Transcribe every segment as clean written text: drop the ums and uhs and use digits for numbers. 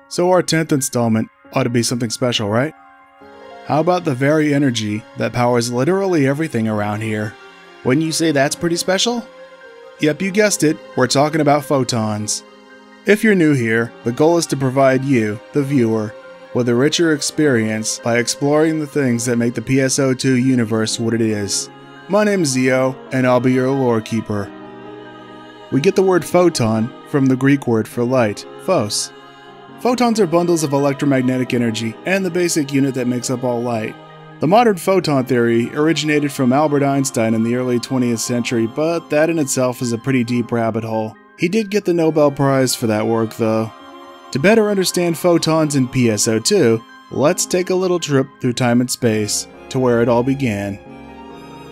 So our 10th installment ought to be something special, right? How about the very energy that powers literally everything around here? Wouldn't you say that's pretty special? Yep, you guessed it, we're talking about photons. If you're new here, the goal is to provide you, the viewer, with a richer experience by exploring the things that make the PSO2 universe what it is. My name's Zio, and I'll be your lore keeper. We get the word photon from the Greek word for light, phos. Photons are bundles of electromagnetic energy and the basic unit that makes up all light. The modern photon theory originated from Albert Einstein in the early 20th century, but that in itself is a pretty deep rabbit hole. He did get the Nobel Prize for that work though. To better understand photons and PSO2, let's take a little trip through time and space to where it all began.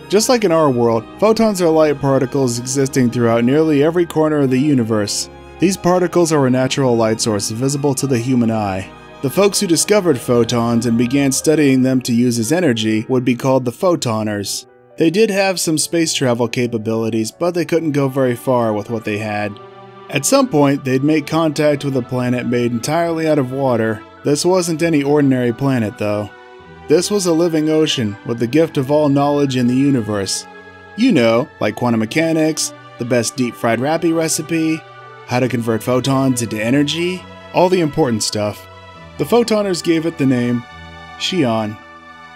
Just like in our world, photons are light particles existing throughout nearly every corner of the universe. These particles are a natural light source visible to the human eye. The folks who discovered photons and began studying them to use as energy would be called the Photoners. They did have some space travel capabilities, but they couldn't go very far with what they had. At some point, they'd make contact with a planet made entirely out of water. This wasn't any ordinary planet though. This was a living ocean with the gift of all knowledge in the universe. You know, like quantum mechanics, the best deep-fried rappy recipe, how to convert photons into energy, all the important stuff. The Photoners gave it the name Xion.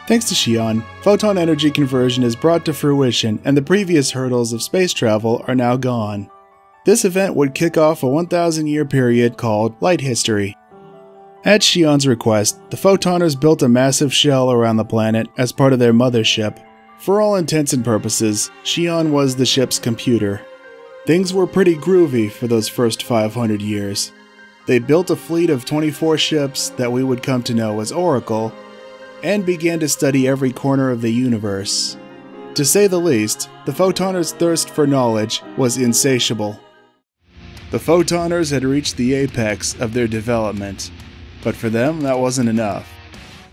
Thanks to Xion, photon energy conversion is brought to fruition and the previous hurdles of space travel are now gone. This event would kick off a 1,000-year period called light history. At Xion's request, the Photoners built a massive shell around the planet as part of their mothership. For all intents and purposes, Xion was the ship's computer. Things were pretty groovy for those first 500 years. They built a fleet of 24 ships that we would come to know as Oracle, and began to study every corner of the universe. To say the least, the Photoners' thirst for knowledge was insatiable. The Photoners had reached the apex of their development, but for them that wasn't enough.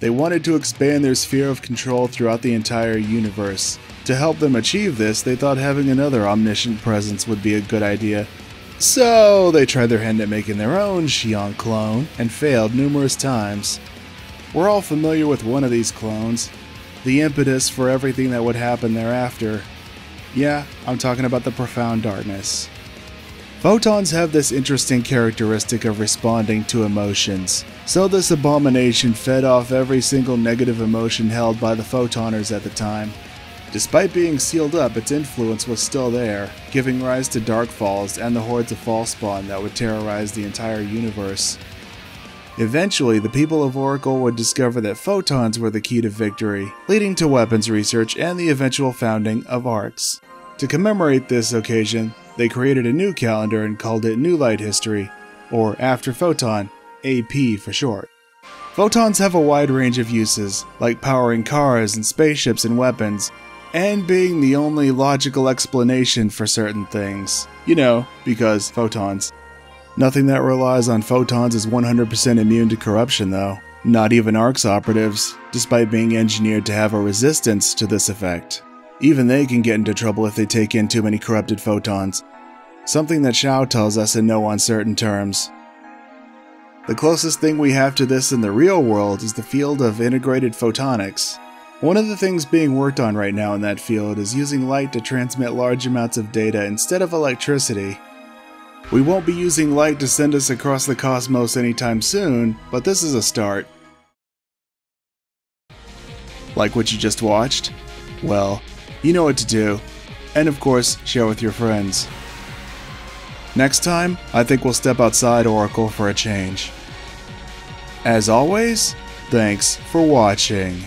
They wanted to expand their sphere of control throughout the entire universe. To help them achieve this, they thought having another omniscient presence would be a good idea. So they tried their hand at making their own Xion clone, and failed numerous times. We're all familiar with one of these clones, the impetus for everything that would happen thereafter. Yeah, I'm talking about the profound darkness. Photons have this interesting characteristic of responding to emotions, so this abomination fed off every single negative emotion held by the Photoners at the time. Despite being sealed up, its influence was still there, giving rise to darkfalls and the hordes of falspawn that would terrorize the entire universe. Eventually, the people of Oracle would discover that photons were the key to victory, leading to weapons research and the eventual founding of ARKS. To commemorate this occasion, they created a new calendar and called it New Light History, or After Photon, AP for short. Photons have a wide range of uses, like powering cars and spaceships and weapons, and being the only logical explanation for certain things. You know, because photons. Nothing that relies on photons is 100% immune to corruption though. Not even ARKS operatives, despite being engineered to have a resistance to this effect. Even they can get into trouble if they take in too many corrupted photons. Something that Xiao tells us in no uncertain terms. The closest thing we have to this in the real world is the field of integrated photonics. One of the things being worked on right now in that field is using light to transmit large amounts of data instead of electricity. We won't be using light to send us across the cosmos anytime soon, but this is a start. Like what you just watched? Well, you know what to do. And of course, share with your friends. Next time, I think we'll step outside Oracle for a change. As always, thanks for watching.